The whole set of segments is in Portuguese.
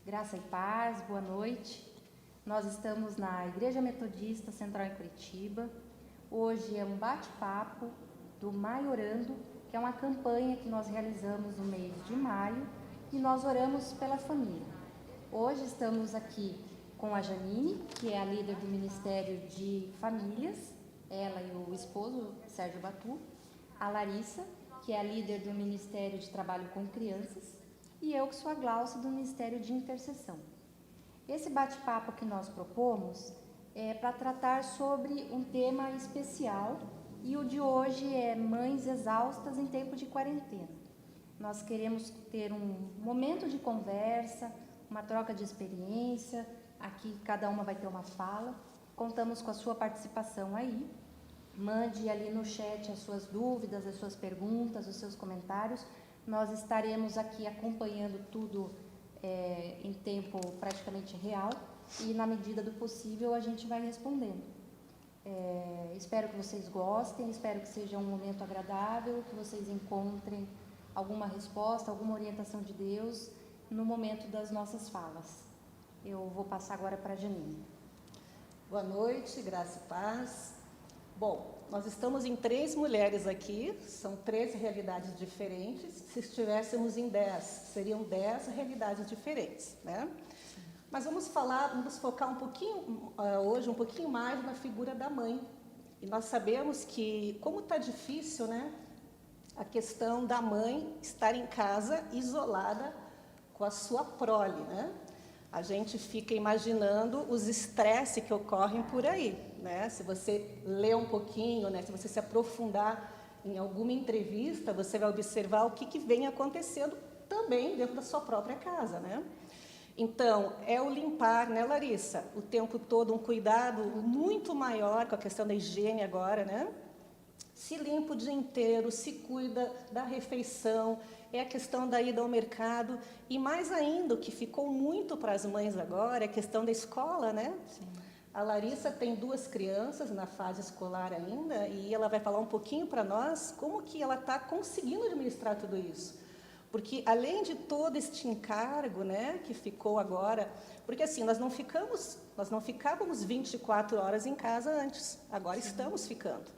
Graça e paz, boa noite. Nós estamos na Igreja Metodista Central em Curitiba. Hoje é um bate-papo do Maio Orando, que é uma campanha que nós realizamos no mês de maio e nós oramos pela família. Hoje estamos aqui com a Janine, que é a líder do Ministério de Famílias, ela e o esposo, Sérgio Batu, a Larissa, que é a líder do Ministério de Trabalho com Crianças, e eu, que sou a Glaucia, do Ministério de Intercessão. Esse bate-papo que nós propomos é para tratar sobre um tema especial, e o de hoje é Mães Exaustas em Tempo de Quarentena. Nós queremos ter um momento de conversa, uma troca de experiência, aqui cada uma vai ter uma fala, contamos com a sua participação aí. Mande ali no chat as suas dúvidas, as suas perguntas, os seus comentários. Nós estaremos aqui acompanhando tudo em tempo praticamente real e, na medida do possível, a gente vai respondendo. Espero que vocês gostem, espero que seja um momento agradável, que vocês encontrem alguma resposta, alguma orientação de Deus no momento das nossas falas. Eu vou passar agora para a Janine. Boa noite, graça e paz. Bom, nós estamos em 3 mulheres aqui, são 13 realidades diferentes. Se estivéssemos em 10, seriam 10 realidades diferentes, né? Mas vamos focar um pouquinho, hoje, um pouquinho mais na figura da mãe. E nós sabemos que, como está difícil, né, a questão da mãe estar em casa, isolada, com a sua prole, né? A gente fica imaginando os estresses que ocorrem por aí, né? Se você ler um pouquinho, né, se você se aprofundar em alguma entrevista, você vai observar o que vem acontecendo também dentro da sua própria casa, né? Então, é o limpar, né, Larissa? O tempo todo, um cuidado muito maior com a questão da higiene agora, né? Se limpa o dia inteiro, se cuida da refeição, é a questão da ida ao mercado, e mais ainda, o que ficou muito para as mães agora, é a questão da escola, né? Sim. A Larissa tem 2 crianças na fase escolar ainda, e ela vai falar um pouquinho para nós como que ela está conseguindo administrar tudo isso. Porque, além de todo este encargo, né, que ficou agora, porque assim, nós não ficávamos 24 horas em casa antes, agora Sim. Estamos ficando.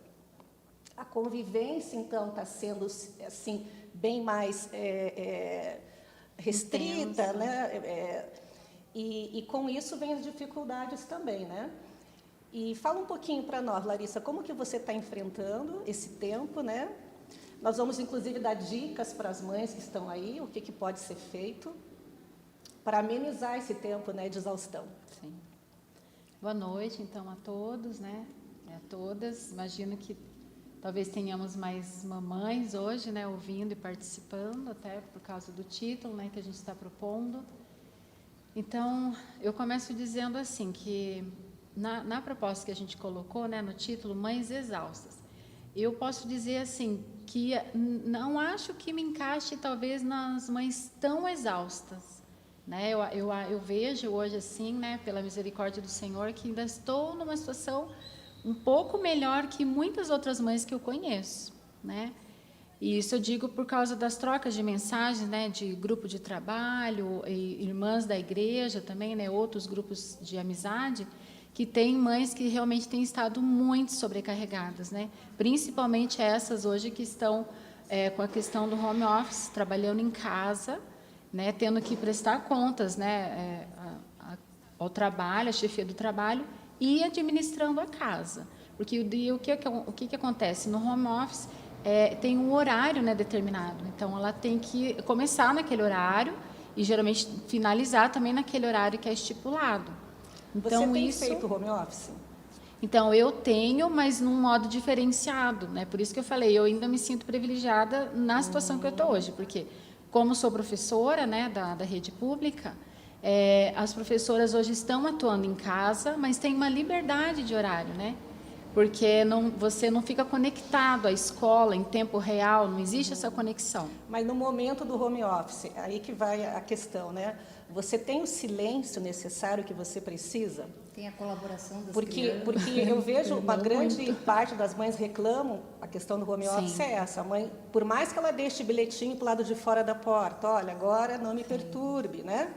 A convivência, então, está sendo, assim, bem mais restrita, intensa, né? E com isso vem as dificuldades também, né? E fala um pouquinho para nós, Larissa, como que você está enfrentando esse tempo, né? Nós vamos, inclusive, dar dicas para as mães que estão aí, o que pode ser feito para amenizar esse tempo, né, de exaustão. Sim. Boa noite, então, a todos, né? A todas. Imagino que talvez tenhamos mais mamães hoje, né, ouvindo e participando, até por causa do título, né, que a gente está propondo. Então, eu começo dizendo assim, que na proposta que a gente colocou, né, no título, Mães Exaustas, eu posso dizer assim, que não acho que me encaixe talvez nas mães tão exaustas, né? Eu vejo hoje assim, né, pela misericórdia do Senhor, que ainda estou numa situação um pouco melhor que muitas outras mães que eu conheço, né? E isso eu digo por causa das trocas de mensagens, né, de grupo de trabalho, e irmãs da igreja também, né, outros grupos de amizade, que tem mães que realmente têm estado muito sobrecarregadas, né? Principalmente essas hoje que estão com a questão do home office, trabalhando em casa, né, tendo que prestar contas, né, ao trabalho, à chefia do trabalho, e administrando a casa. Porque o que acontece? No home office tem um horário, né, determinado. Então, ela tem que começar naquele horário e, geralmente, finalizar também naquele horário que é estipulado. Então, você tem feito home office? Então, eu tenho, mas num modo diferenciado, né? Por isso que eu falei, eu ainda me sinto privilegiada na situação que eu estou hoje. Porque, como sou professora, né, da rede pública, as professoras hoje estão atuando em casa, mas tem uma liberdade de horário, né? Porque você não fica conectado à escola em tempo real, não existe essa conexão. Mas no momento do home office, aí que vai a questão, né? Você tem o silêncio necessário que você precisa? Tem a colaboração das crianças. Porque eu vejo uma grande parte das mães reclamam, a questão do home office Sim. é essa. A mãe, por mais que ela deixe bilhetinho para o lado de fora da porta, olha, agora não me perturbe, né?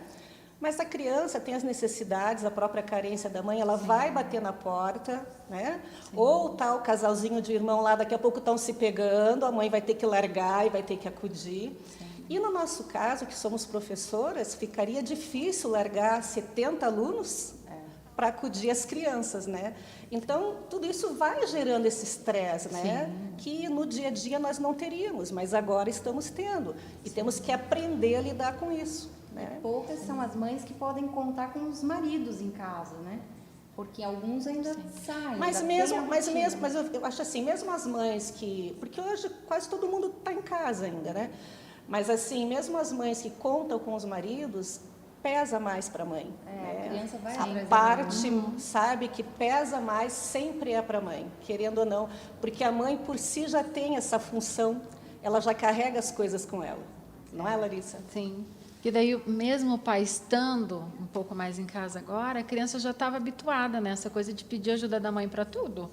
Mas a criança tem as necessidades, a própria carência da mãe, ela vai bater na porta, né? Ou tá o casalzinho de irmão lá, daqui a pouco estão se pegando, a mãe vai ter que largar e vai ter que acudir. E no nosso caso, que somos professoras, ficaria difícil largar 70 alunos para acudir as crianças, né? Então, tudo isso vai gerando esse estresse, né? Que no dia a dia nós não teríamos, mas agora estamos tendo. E temos que aprender a lidar com isso, né? Poucas são as mães que podem contar com os maridos em casa, né? Porque alguns ainda saem. Mas ainda mesmo, têm a mas rotina. mesmo, mas eu acho assim, mesmo as mães que, porque hoje quase todo mundo está em casa ainda, né? Mas assim, mesmo as mães que contam com os maridos, pesa mais para a mãe. A criança vai A atrás da parte, mãe. sabe, que pesa mais sempre é para a mãe, querendo ou não, porque a mãe por si já tem essa função, ela já carrega as coisas com ela, não é, Larissa? Sim. E daí, mesmo o pai estando um pouco mais em casa agora, a criança já estava habituada nessa coisa de pedir ajuda da mãe para tudo.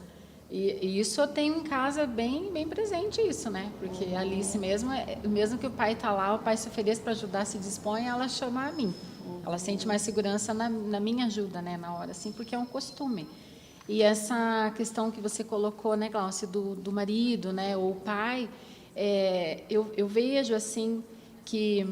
E isso eu tenho em casa bem, bem presente isso, né? Porque a Alice mesmo que o pai está lá, o pai se ofereça para ajudar, se dispõe, ela chama a mim. Ela sente mais segurança na minha ajuda, né? Na hora, assim, porque é um costume. E essa questão que você colocou, né, Glaucia, do marido, né, ou o pai, eu vejo, assim, que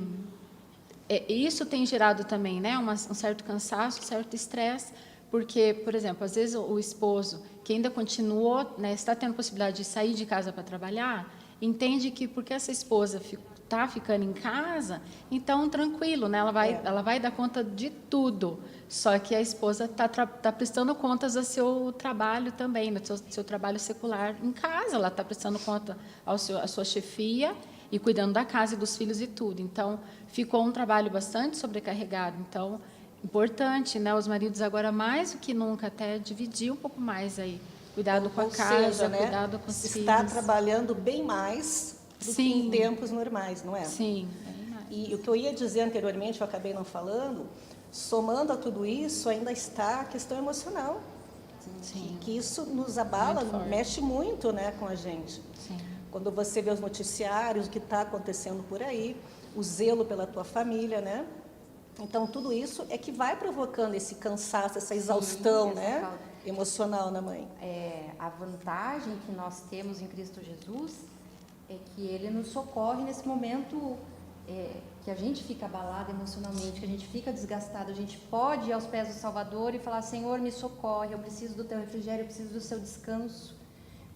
isso tem gerado também, né, um certo cansaço, um certo estresse, porque, por exemplo, às vezes o esposo, que ainda continuou, né, está tendo possibilidade de sair de casa para trabalhar, entende que porque essa esposa está ficando em casa, então tranquilo, né, ela vai dar conta de tudo. Só que a esposa está prestando contas ao seu trabalho também, no seu trabalho secular em casa, ela está prestando conta à sua chefia e cuidando da casa e dos filhos e tudo. Então, ficou um trabalho bastante sobrecarregado. Então, importante, né? Os maridos agora, mais do que nunca, até dividir um pouco mais aí. Cuidado com a casa, seja, né, cuidado com os está filhos. trabalhando bem mais do que em tempos normais, não é? Sim, bem mais. E o que eu ia dizer anteriormente, eu acabei não falando, somando a tudo isso, ainda está a questão emocional. Sim. Que isso nos abala, Muito forte. mexe muito, né, com a gente. Sim. Quando você vê os noticiários, o que está acontecendo por aí, o zelo pela tua família, né? Então, tudo isso é que vai provocando esse cansaço, essa exaustão, essa né, falta. emocional na mãe. A vantagem que nós temos em Cristo Jesus é que Ele nos socorre nesse momento que a gente fica abalado emocionalmente, que a gente fica desgastado. A gente pode ir aos pés do Salvador e falar: Senhor, me socorre, eu preciso do Teu refrigério, eu preciso do Seu descanso.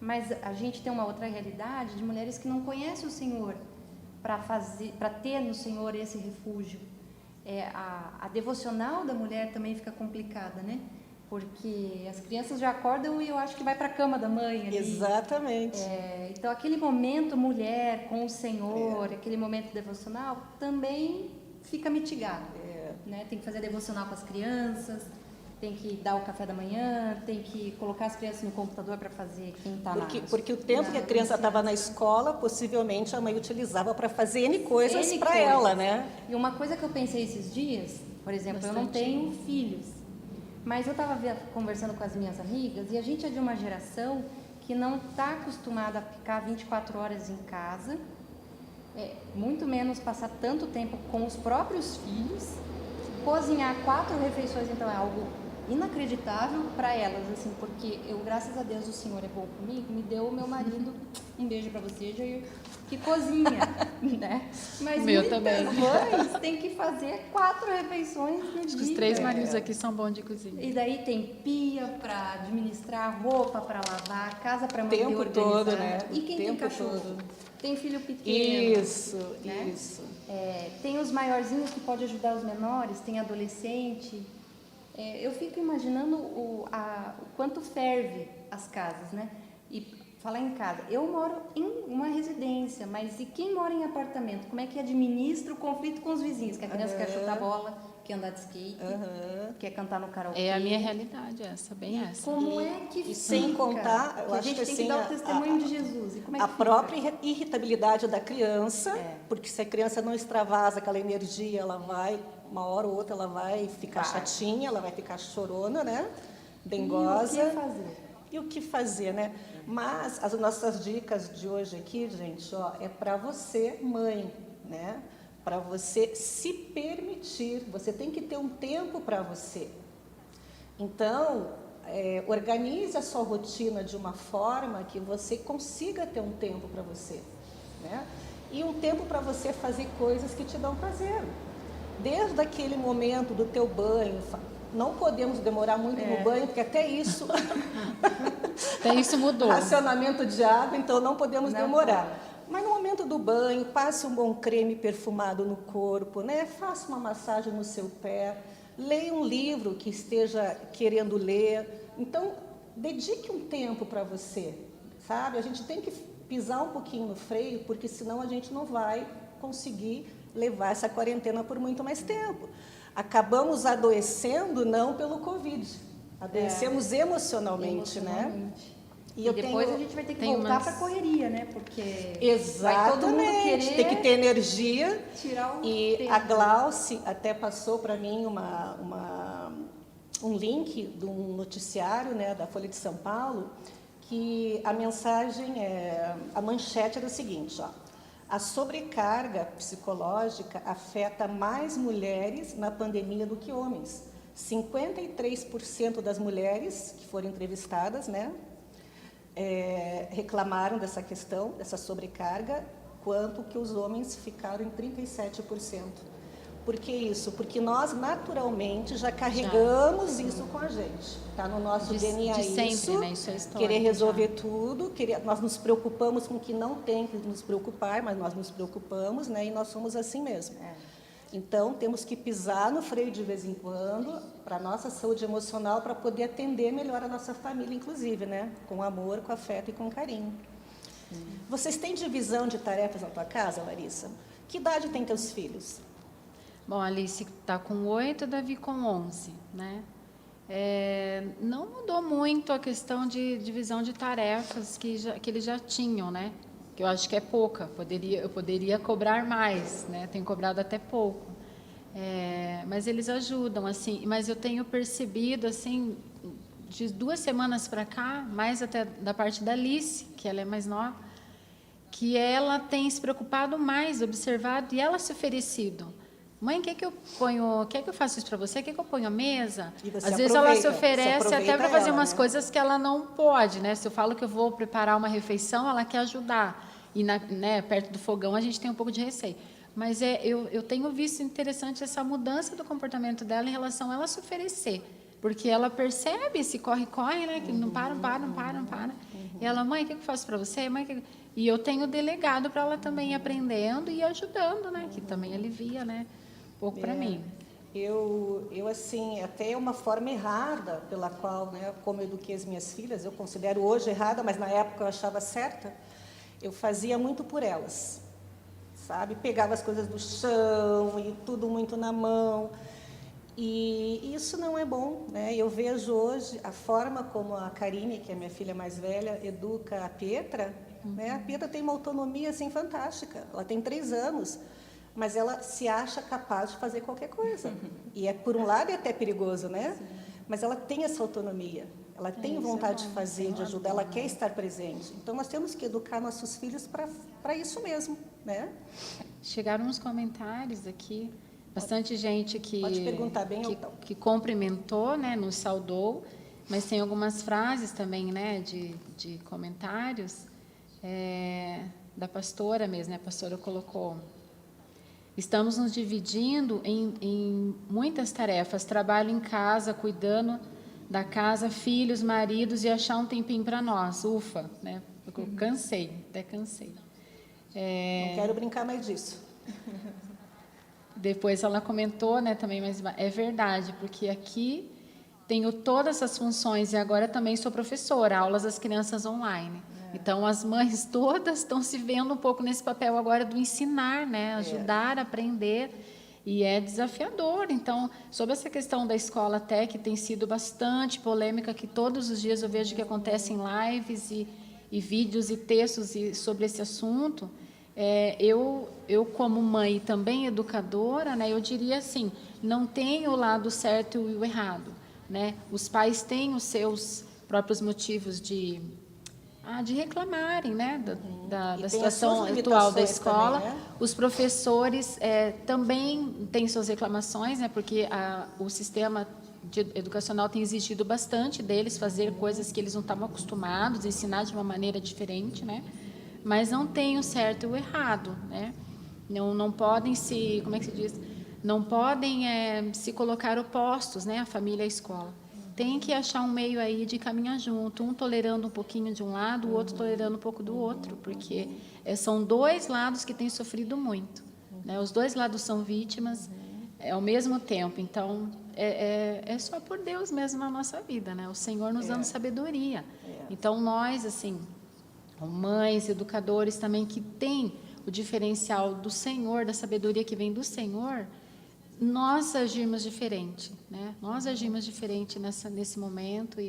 Mas a gente tem uma outra realidade de mulheres que não conhecem o Senhor para ter no Senhor esse refúgio. A devocional da mulher também fica complicada, né? Porque as crianças já acordam e eu acho que vai para a cama da mãe ali. Exatamente. Então, aquele momento mulher com o Senhor, aquele momento devocional, também fica mitigado. Né? Tem que fazer devocional com as crianças, tem que dar o café da manhã, tem que colocar as crianças no computador para fazer quem está lá. Porque o tempo que a criança estava na escola, possivelmente a mãe utilizava para fazer N coisas para ela, né? E uma coisa que eu pensei esses dias, por exemplo, eu não tenho filhos, mas eu estava conversando com as minhas amigas e a gente é de uma geração que não está acostumada a ficar 24 horas em casa, muito menos passar tanto tempo com os próprios filhos. Cozinhar 4 refeições, então, é algo inacreditável para elas, assim, porque eu, graças a Deus, o Senhor é bom comigo, me deu o meu marido, um beijo para você, Jair, que cozinha, né? Mas Meu muitas também. mães têm que fazer 4 refeições no dia. Os 3 maridos aqui são bons de cozinha. E daí tem pia para administrar, roupa para lavar, casa para manter Tempo organizada. todo, né? E quem tem Tempo cachorro? todo. Tem filho pequeno. Isso, né? isso. Tem os maiorzinhos que podem ajudar os menores, tem adolescente. Eu fico imaginando o quanto ferve as casas, né? E falar em casa, eu moro em uma residência, mas e quem mora em apartamento? Como é que administra o conflito com os vizinhos? Que a criança quer chutar bola, quer andar de skate, quer cantar no karaokê. É a minha realidade essa, bem essa. Como é que fica? E sem contar, eu que a acho gente que tem assim, que dar o testemunho de Jesus. E como é que a fica? própria irritabilidade da criança, porque se a criança não extravasa aquela energia, ela vai, uma hora ou outra, ela vai ficar chatinha, ela vai ficar chorona, né? Dengosa. E o que fazer? E o que fazer, né? Mas as nossas dicas de hoje aqui, gente, ó, é para você, mãe, né? para você se permitir, você tem que ter um tempo para você. Então, organize a sua rotina de uma forma que você consiga ter um tempo para você, né? E um tempo para você fazer coisas que te dão prazer. Desde aquele momento do teu banho, não podemos demorar muito no banho, porque até isso... Até isso mudou. Racionamento de água, então não podemos demorar. Mas no momento do banho, passe um bom creme perfumado no corpo, né? Faça uma massagem no seu pé, leia um livro que esteja querendo ler. Então, dedique um tempo para você, sabe? A gente tem que pisar um pouquinho no freio, porque senão a gente não vai conseguir levar essa quarentena por muito mais tempo. Acabamos adoecendo não pelo Covid, adoecemos emocionalmente, né? E depois a gente vai ter que voltar para a correria, né? Porque vai todo mundo querer tem que ter energia. Tirar o e tempo. A Glauci até passou para mim um link de um noticiário, né, da Folha de São Paulo, que a mensagem, a manchete era o seguinte, ó: a sobrecarga psicológica afeta mais mulheres na pandemia do que homens. 53% das mulheres que foram entrevistadas, né, reclamaram dessa questão, dessa sobrecarga, quanto que os homens ficaram em 37%. Por que isso? Porque nós naturalmente já carregamos isso com a gente. Está no nosso DNA de sempre, isso, né? Isso é histórico, querer resolver tudo, nós nos preocupamos com o que não tem que nos preocupar, mas nós nos preocupamos, né? E nós somos assim mesmo. Então, temos que pisar no freio de vez em quando, para a nossa saúde emocional, para poder atender melhor a nossa família, inclusive, né? Com amor, com afeto e com carinho. Vocês têm divisão de tarefas na tua casa, Larissa? Que idade tem teus filhos? Bom, a Alice está com 8, Davi com 11, né? Não mudou muito a questão de divisão de tarefas que eles já tinham, né? Que eu acho que é pouca, eu poderia cobrar mais, né? Tenho cobrado até pouco. Mas eles ajudam, assim. Mas eu tenho percebido, assim, de 2 semanas para cá, mais até da parte da Alice, que ela é mais nova, que ela tem se preocupado mais, observado, e ela se oferecido. Mãe, quer que eu faça isso para você? Quer que eu ponha a mesa? Às vezes ela se oferece até para fazer umas coisas que ela não pode, né? Se eu falo que eu vou preparar uma refeição, ela quer ajudar. E né, perto do fogão a gente tem um pouco de receio. Mas eu tenho visto interessante essa mudança do comportamento dela em relação a ela se oferecer. Porque ela percebe esse corre-corre, né? Que não para. E ela, mãe, o que eu faço para você? Mãe, E eu tenho delegado para ela também ir aprendendo e ajudando, né? Que também alivia, né? Pouco para mim. Eu, assim, até uma forma errada pela qual, né, como eu eduquei as minhas filhas, eu considero hoje errada, mas na época eu achava certa, eu fazia muito por elas, sabe? Pegava as coisas do chão e tudo muito na mão. E isso não é bom, né? Eu vejo hoje a forma como a Karine, que é minha filha mais velha, educa a Pietra, né? A Pietra tem uma autonomia, assim, fantástica. Ela tem 3 anos. Mas ela se acha capaz de fazer qualquer coisa. E por um lado é até perigoso, né? Sim. Mas ela tem essa autonomia, ela tem vontade de fazer, de ajudar, ela quer estar presente. Então nós temos que educar nossos filhos para isso mesmo, né? Chegaram uns comentários aqui, bastante gente pode perguntar bem que cumprimentou, né, nos saudou, mas tem algumas frases também, né, de comentários da pastora mesmo, né? A pastora colocou: estamos nos dividindo em muitas tarefas, trabalho em casa, cuidando da casa, filhos, maridos, e achar um tempinho para nós. Ufa, né? Eu até cansei. Não quero brincar mais disso. Depois ela comentou, né, também, mas é verdade, porque aqui tenho todas essas funções e agora também sou professora, aulas das crianças online. Então, as mães todas estão se vendo um pouco nesse papel agora do ensinar, né? Ajudar a aprender, e é desafiador. Então, sobre essa questão da escola até, que tem sido bastante polêmica, que todos os dias eu vejo que acontecem lives e vídeos e textos sobre esse assunto, eu como mãe e também educadora, né, eu diria assim, não tem o lado certo e o errado, né? Os pais têm os seus próprios motivos de de reclamarem, né, da E tem as situação suas atual da limitações escola. também, né? Os professores também têm suas reclamações, né, porque o sistema educacional tem exigido bastante deles fazer coisas que eles não estavam acostumados, ensinar de uma maneira diferente, né, mas não tem o certo e o errado, né, não podem como é que se diz? Não podem se colocar opostos, né, a família e a escola. Tem que achar um meio aí de caminhar junto, um tolerando um pouquinho de um lado, o outro tolerando um pouco do outro, porque são dois lados que têm sofrido muito, né? Os dois lados são vítimas ao mesmo tempo. Então, é só por Deus mesmo na nossa vida, né? O Senhor nos dando sabedoria. Então, nós, assim, mães, educadores também que têm o diferencial do Senhor, da sabedoria que vem do Senhor, nós agimos diferente, né? Nós agimos diferente nesse momento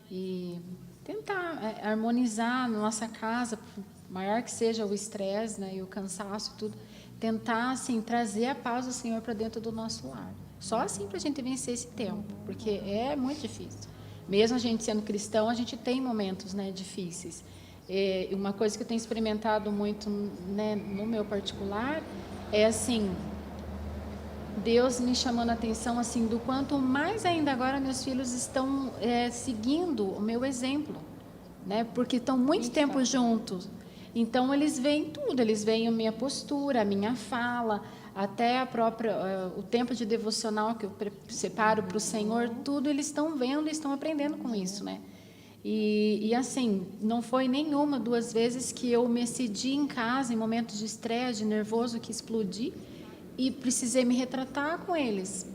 e tentar harmonizar na nossa casa, por maior que seja o estresse, né, e o cansaço e tudo, tentar assim trazer a paz do Senhor para dentro do nosso lar. Só assim para a gente vencer esse tempo, porque é muito difícil. Mesmo a gente sendo cristão, a gente tem momentos, né, difíceis. Uma coisa que eu tenho experimentado muito, né, no meu particular é assim, Deus me chamando a atenção assim do quanto mais ainda agora meus filhos estão seguindo o meu exemplo, né? Porque estão muito tempo juntos. Então eles veem tudo, eles veem a minha postura, a minha fala, até a própria o tempo de devocional que eu separo para o Senhor, tudo eles estão vendo e estão aprendendo com isso, né? E assim, não foi nenhuma, duas vezes que eu me excedi em casa em momentos de estresse, de nervoso, que explodi e precisei me retratar com eles,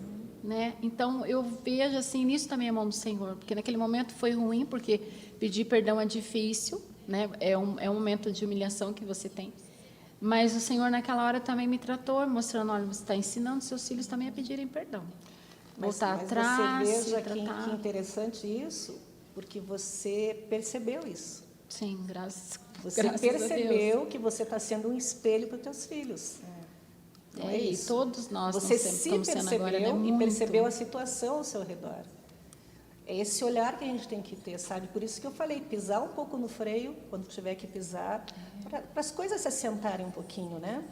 né? Então eu vejo assim nisso também a mão do Senhor, porque naquele momento foi ruim, porque pedir perdão é difícil, né? É um momento de humilhação que você tem, mas o Senhor naquela hora também me tratou, mostrando, olha, você está ensinando seus filhos também a pedirem perdão, voltar atrás, você veja se tratar. que interessante isso, porque você percebeu isso. Sim, graças Você percebeu percebeu que você está sendo um espelho para os teus filhos. Não é isso? E todos nós Você se estamos sendo agora, né? percebeu e percebeu a situação ao seu redor. É esse olhar que a gente tem que ter, sabe? Por isso que eu falei, pisar um pouco no freio, quando tiver que pisar, para as coisas se assentarem um pouquinho, né?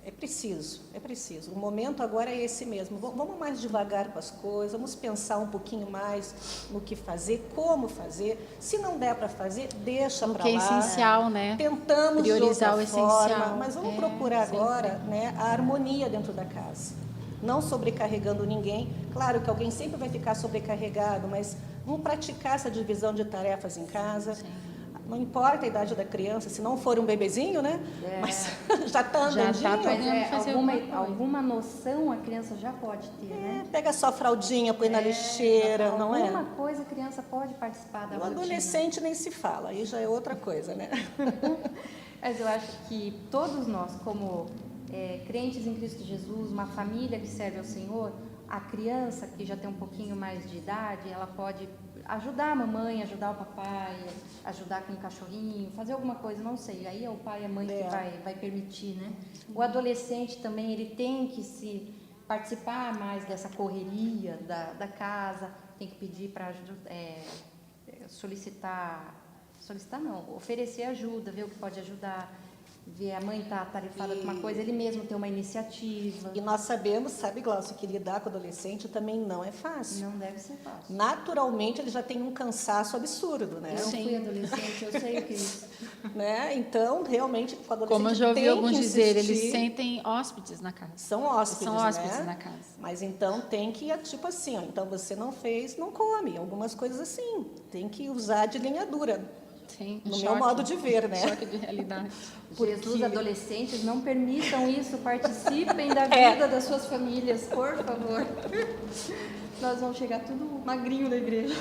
É preciso, é preciso. O momento agora é esse mesmo. Vamos mais devagar com as coisas, vamos pensar um pouquinho mais no que fazer, como fazer. Se não der para fazer, deixa para lá. O que é essencial, né? Tentamos Priorizar de o outra forma, essencial. mas vamos procurar agora, né, a harmonia dentro da casa. Não sobrecarregando ninguém. Claro que alguém sempre vai ficar sobrecarregado, mas vamos praticar essa divisão de tarefas em casa. Sim. Não importa a idade da criança, se não for um bebezinho, né? Mas já está andandinho. Já está podendo fazer alguma noção a criança já pode ter, né? Pega só a fraldinha, põe na lixeira, não é? Alguma coisa a criança pode participar da rotina. O adolescente nem se fala, aí já é outra coisa, né? Mas eu acho que todos nós, como crentes em Cristo Jesus, uma família que serve ao Senhor, a criança que já tem um pouquinho mais de idade, ela pode ajudar a mamãe, ajudar o papai, ajudar com o cachorrinho, fazer alguma coisa, não sei. Aí é o pai e a mãe que vai permitir, né? O adolescente também, ele tem que se participar mais dessa correria da casa, tem que pedir para oferecer ajuda, ver o que pode ajudar. Ver a mãe está atarefada com uma coisa, ele mesmo tem uma iniciativa. E nós sabemos, sabe, Glaucio, que lidar com o adolescente também não é fácil. Não deve ser fácil. Naturalmente, ele já tem um cansaço absurdo, né? Eu fui adolescente, eu sei o que é isso. Né? Então, realmente, com o adolescente como eu já ouvi alguns dizer, eles insistir, sentem hóspedes na casa. São hóspedes, né? Na casa. Mas então tem que, tipo assim, ó, então você não fez, não come. Algumas coisas assim. Tem que usar de linha dura. Sim, no meu modo de ver, né? Choque de realidade. Jesus, adolescentes, não permitam isso, participem da vida das suas famílias, por favor. Nós vamos chegar tudo magrinho na igreja.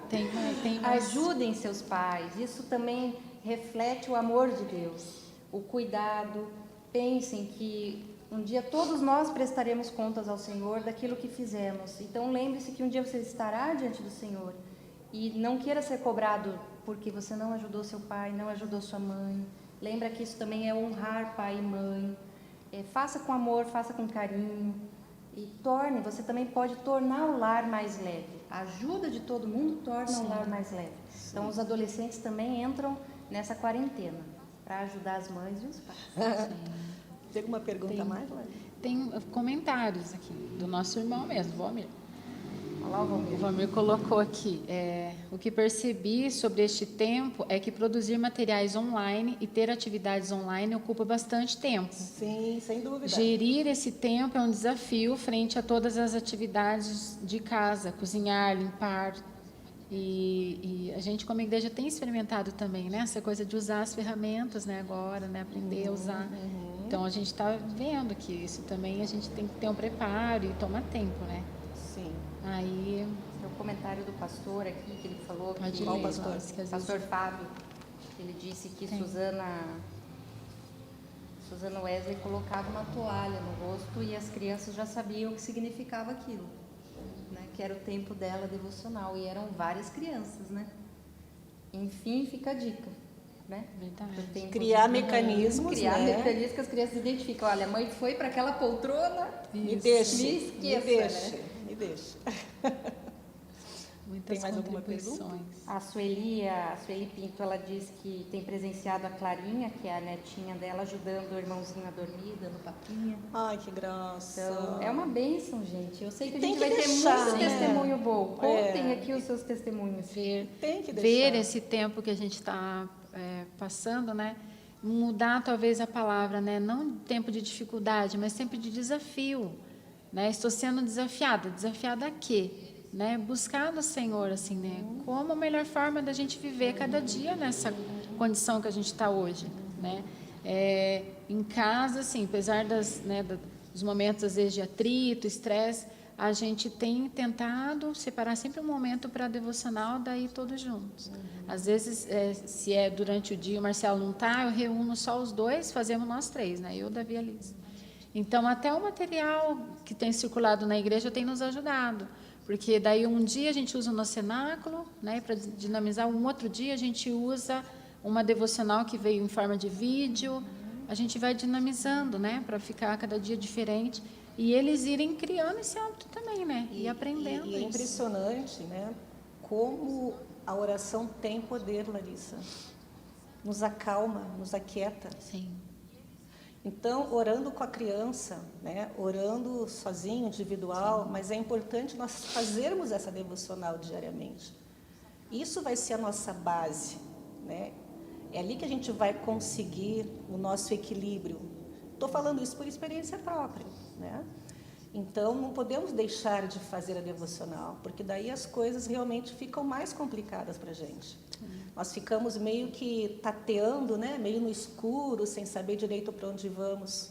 Tem mais. Ajudem seus pais, isso também reflete o amor de Deus, o cuidado. Pensem que um dia todos nós prestaremos contas ao Senhor daquilo que fizemos. Então lembre-se que um dia você estará diante do Senhor. E não queira ser cobrado porque você não ajudou seu pai, não ajudou sua mãe. Lembra que isso também é honrar pai e mãe. Faça com amor, faça com carinho. E você também pode tornar o lar mais leve. A ajuda de todo mundo torna o lar mais leve. Então, os adolescentes também entram nessa quarentena para ajudar as mães e os pais. Tem alguma pergunta mais, Laís? Tem comentários aqui do nosso irmão mesmo, Valmir. Olha lá o O Valmir. Valmir colocou aqui, o que percebi sobre este tempo é que produzir materiais online e ter atividades online ocupa bastante tempo. Sim, sem dúvida. Gerir esse tempo é um desafio frente a todas as atividades de casa, cozinhar, limpar. E a gente, como igreja, tem experimentado também, né? Essa coisa de usar as ferramentas, né? Agora, né? Aprender a usar. Então, a gente está vendo que isso também a gente tem que ter um preparo e toma tempo, né? Sim. Aí, É o comentário do pastor aqui, que ele falou pode que... ler, Qual pastor? Laís, que às vezes- Pastor Fábio, ele disse que Susana Wesley colocava uma toalha no rosto e as crianças já sabiam o que significava aquilo, né? Que era o tempo dela devocional, e eram várias crianças, né? Enfim, fica a dica, né? Verdade. Eu tenho, Criar inclusive, mecanismos, criar né? mecanismos que as crianças identificam. Olha, a mãe foi para aquela poltrona, Me Isso. deixe, Me me esqueça, deixe, né? me deixe. Muitas Tem mais alguma contribuições. A Sueli Pinto, ela diz que tem presenciado a Clarinha, que é a netinha dela, ajudando o irmãozinho a dormir, dando papinha. Ai, que graça. Então, é uma bênção, gente. Eu sei que a Tem gente que vai deixar, ter muito né? testemunho bom. Contem É. aqui os seus testemunhos. Tem que Ver deixar. esse tempo que a gente está passando, né? Mudar talvez a palavra, né? Não tempo de dificuldade, mas tempo de desafio, né? Estou sendo desafiada. Desafiada a quê? Né? Buscar no Senhor, assim, né? Como a melhor forma da gente viver cada dia nessa condição que a gente está hoje, né? Em casa, assim, apesar dos momentos às vezes de atrito, estresse, a gente tem tentado separar sempre um momento para devocional, daí todos juntos. Às vezes, se é durante o dia, o Marcelo não está, eu reúno só os dois, fazemos nós três, né? Eu, Davi e a Liz. Então, até o material que tem circulado na igreja tem nos ajudado, porque daí um dia a gente usa no cenáculo, né, para dinamizar, um outro dia a gente usa uma devocional que veio em forma de vídeo, a gente vai dinamizando, né, para ficar cada dia diferente, e eles irem criando esse hábito também, né, e aprendendo E é isso. impressionante, né, como a oração tem poder, Larissa. Nos acalma, nos aquieta. Sim. Então, orando com a criança, né, orando sozinho, individual, Sim. mas é importante nós fazermos essa devocional diariamente. Isso vai ser a nossa base, né? É ali que a gente vai conseguir o nosso equilíbrio. Estou falando isso por experiência própria, né? Então, não podemos deixar de fazer a devocional, porque daí as coisas realmente ficam mais complicadas para a gente. Nós ficamos meio que tateando, né? Meio no escuro, sem saber direito para onde vamos.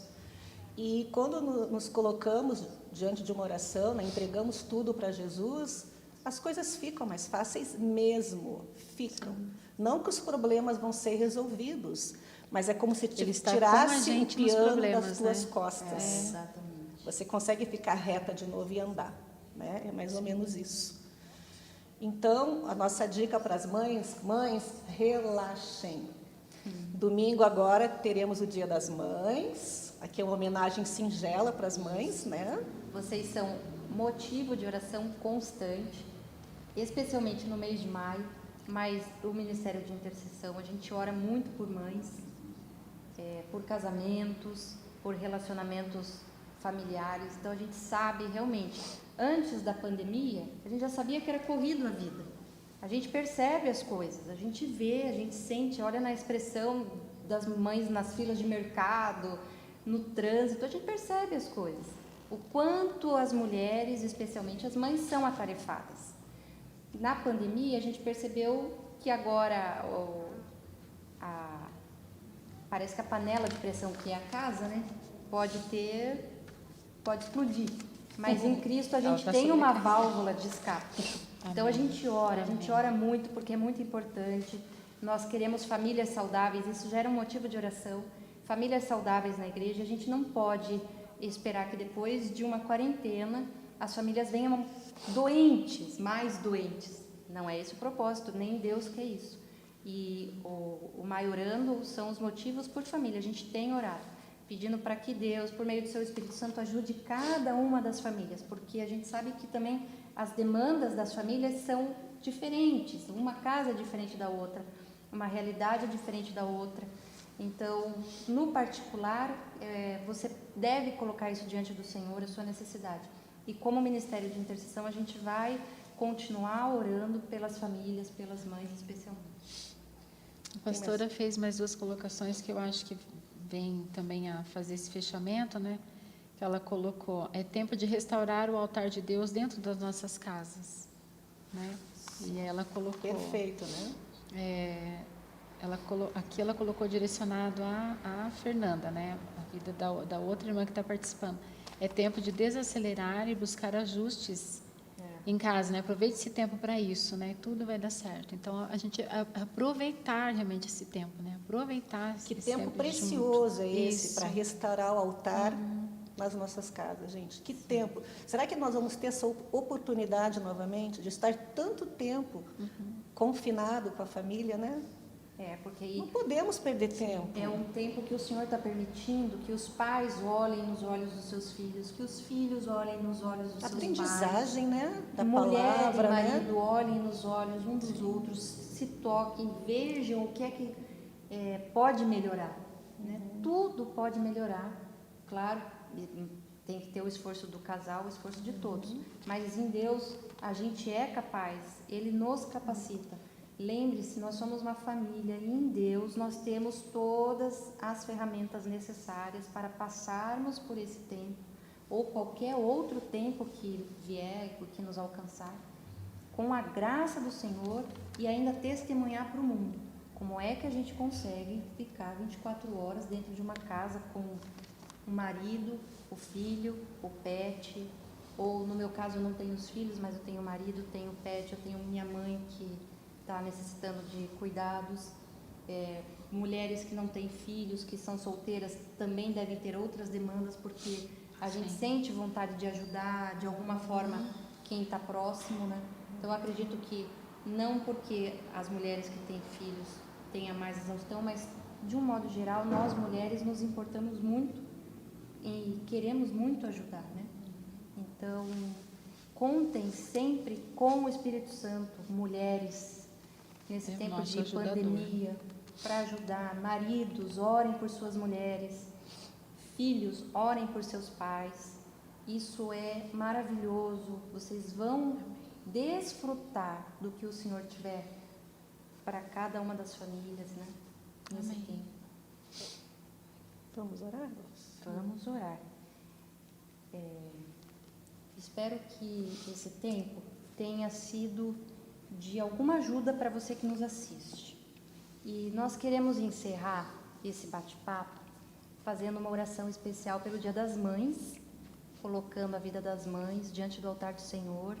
E quando nos colocamos diante de uma oração, né? Entregamos tudo para Jesus, as coisas ficam mais fáceis mesmo, ficam. Não que os problemas vão ser resolvidos, mas é como se Ele está tirasse com a gente um nos piano problemas, das tuas né? costas. Exatamente. Você consegue ficar reta de novo e andar, né? É mais ou menos isso. Então, a nossa dica para as mães, relaxem. Domingo agora teremos o Dia das Mães. Aqui é uma homenagem singela para as mães, né? Vocês são motivo de oração constante, especialmente no mês de maio, mas o Ministério de Intercessão, a gente ora muito por mães, por casamentos, por relacionamentos familiares. Então a gente sabe realmente, antes da pandemia, a gente já sabia que era corrido a vida. A gente percebe as coisas, a gente vê, a gente sente, olha na expressão das mães nas filas de mercado, no trânsito, a gente percebe as coisas. O quanto as mulheres, especialmente as mães, são atarefadas. Na pandemia, a gente percebeu que agora parece que a panela de pressão que é a casa, né, pode explodir. Mas em Cristo a gente tem uma válvula de escape. Então a gente ora muito, porque é muito importante. Nós queremos famílias saudáveis, isso já era um motivo de oração. Famílias saudáveis na igreja, a gente não pode esperar que depois de uma quarentena as famílias venham doentes, mais doentes. Não é esse o propósito, nem Deus quer isso. E o Maio Orando são os motivos por família. A gente tem orado, pedindo para que Deus, por meio do seu Espírito Santo, ajude cada uma das famílias, porque a gente sabe que também as demandas das famílias são diferentes, uma casa é diferente da outra, uma realidade é diferente da outra. Então, no particular, você deve colocar isso diante do Senhor, a sua necessidade. E como Ministério de Intercessão, a gente vai continuar orando pelas famílias, pelas mães especialmente. A pastora fez mais 2 colocações que eu acho que vem também a fazer esse fechamento, né? Que ela colocou, é tempo de restaurar o altar de Deus dentro das nossas casas, né? E ela colocou... Perfeito, né? Aqui ela colocou direcionado a Fernanda, né? A vida da outra irmã que está participando. É tempo de desacelerar e buscar ajustes em casa, né? Aproveite esse tempo para isso, né? Tudo vai dar certo. Então, a gente aproveitar realmente esse tempo, né? Aproveitar esse Que tempo junto. precioso é esse Isso. para restaurar o altar nas nossas casas, gente. Que tempo. Será que nós vamos ter essa oportunidade novamente de estar tanto tempo confinado com a família, né? Porque não podemos perder tempo. É um tempo que o Senhor está permitindo que os pais olhem nos olhos dos seus filhos, que os filhos olhem nos olhos dos seus pais. Aprendizagem, né? Da Mulher palavra, e marido né? olhem nos olhos um dos outros, se toquem, vejam o que é que pode melhorar. Né? Tudo pode melhorar, claro, tem que ter o esforço do casal, o esforço de todos. Mas em Deus a gente é capaz, Ele nos capacita. Lembre-se, nós somos uma família e em Deus nós temos todas as ferramentas necessárias para passarmos por esse tempo ou qualquer outro tempo que vier, que nos alcançar, com a graça do Senhor e ainda testemunhar para o mundo. Como é que a gente consegue ficar 24 horas dentro de uma casa com o marido, o filho, o pet, ou no meu caso eu não tenho os filhos, mas eu tenho o marido, tenho o pet, eu tenho minha mãe que está necessitando de cuidados, mulheres que não têm filhos, que são solteiras, também devem ter outras demandas, porque a gente sente vontade de ajudar, de alguma forma, quem está próximo, né? Então, eu acredito que não porque as mulheres que têm filhos tenham mais exaustão, mas, de um modo geral, nós mulheres nos importamos muito e queremos muito ajudar, né? Então, contem sempre com o Espírito Santo, mulheres, nesse tempo de pandemia, para ajudar. Maridos, orem por suas mulheres. Filhos, orem por seus pais. Isso é maravilhoso. Vocês vão desfrutar do que o Senhor tiver para cada uma das famílias, né? Nesse tempo. Vamos orar? Vamos orar. Espero que esse tempo tenha sido de alguma ajuda para você que nos assiste. E nós queremos encerrar esse bate-papo fazendo uma oração especial pelo Dia das Mães, colocando a vida das mães diante do altar do Senhor,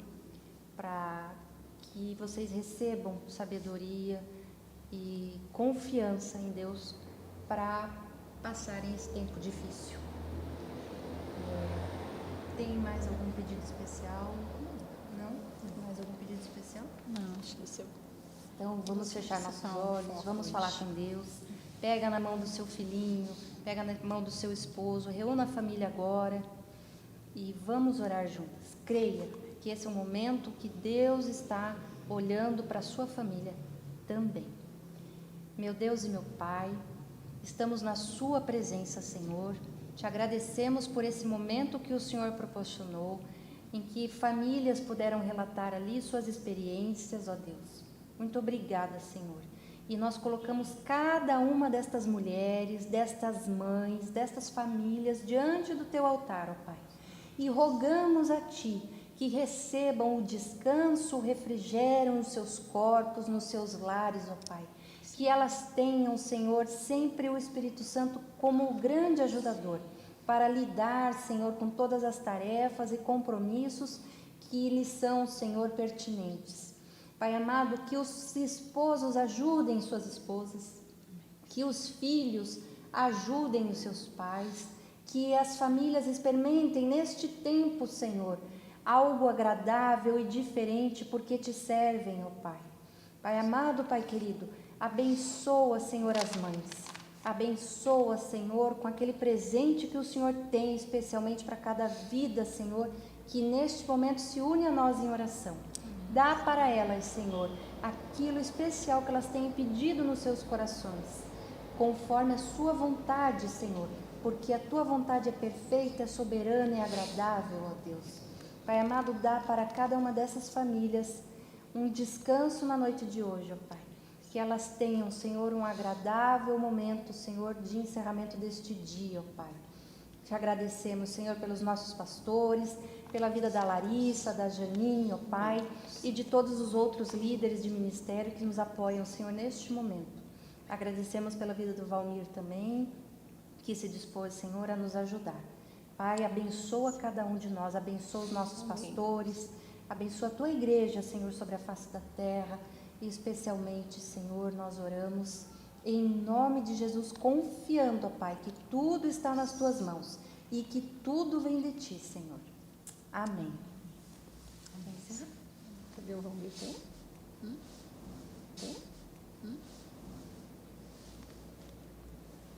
para que vocês recebam sabedoria e confiança em Deus para passarem esse tempo difícil. Tem mais algum pedido especial? Não? Tem mais algum pedido especial? Não, acho que esse é... Então, vamos fechar nossos olhos, vamos falar com Deus. Pega na mão do seu filhinho, pega na mão do seu esposo, reúna a família agora e vamos orar juntas. Creia que esse é um momento que Deus está olhando para a sua família também. Meu Deus e meu Pai, estamos na sua presença, Senhor. Te agradecemos por esse momento que o Senhor proporcionou, em que famílias puderam relatar ali suas experiências, ó Deus. Muito obrigada, Senhor. E nós colocamos cada uma destas mulheres, destas mães, destas famílias diante do teu altar, ó Pai. E rogamos a Ti que recebam o descanso, o refrigério nos seus corpos, nos seus lares, ó Pai. Que elas tenham, Senhor, sempre o Espírito Santo como o grande ajudador para lidar, Senhor, com todas as tarefas e compromissos que lhes são, Senhor, pertinentes. Pai amado, que os esposos ajudem suas esposas, que os filhos ajudem os seus pais, que as famílias experimentem neste tempo, Senhor, algo agradável e diferente porque te servem, ó Pai. Pai amado, Pai querido, abençoa, Senhor, as mães. Abençoa, Senhor, com aquele presente que o Senhor tem, especialmente para cada vida, Senhor, que neste momento se une a nós em oração. Dá para elas, Senhor, aquilo especial que elas têm pedido nos seus corações, conforme a sua vontade, Senhor, porque a tua vontade é perfeita, é soberana e agradável, ó Deus. Pai amado, dá para cada uma dessas famílias um descanso na noite de hoje, ó Pai. Que elas tenham, Senhor, um agradável momento, Senhor, de encerramento deste dia, ó Pai. Te agradecemos, Senhor, pelos nossos pastores, pela vida da Larissa, da Janine, ó Pai, e de todos os outros líderes de ministério que nos apoiam, Senhor, neste momento. Agradecemos pela vida do Valmir também, que se dispôs, Senhor, a nos ajudar. Pai, abençoa cada um de nós, abençoa os nossos pastores, abençoa a tua igreja, Senhor, sobre a face da terra, e especialmente, Senhor, nós oramos em nome de Jesus, confiando, ó Pai, que tudo está nas tuas mãos e que tudo vem de ti, Senhor. Amém. Cadê o Valmir? Tem? Tem?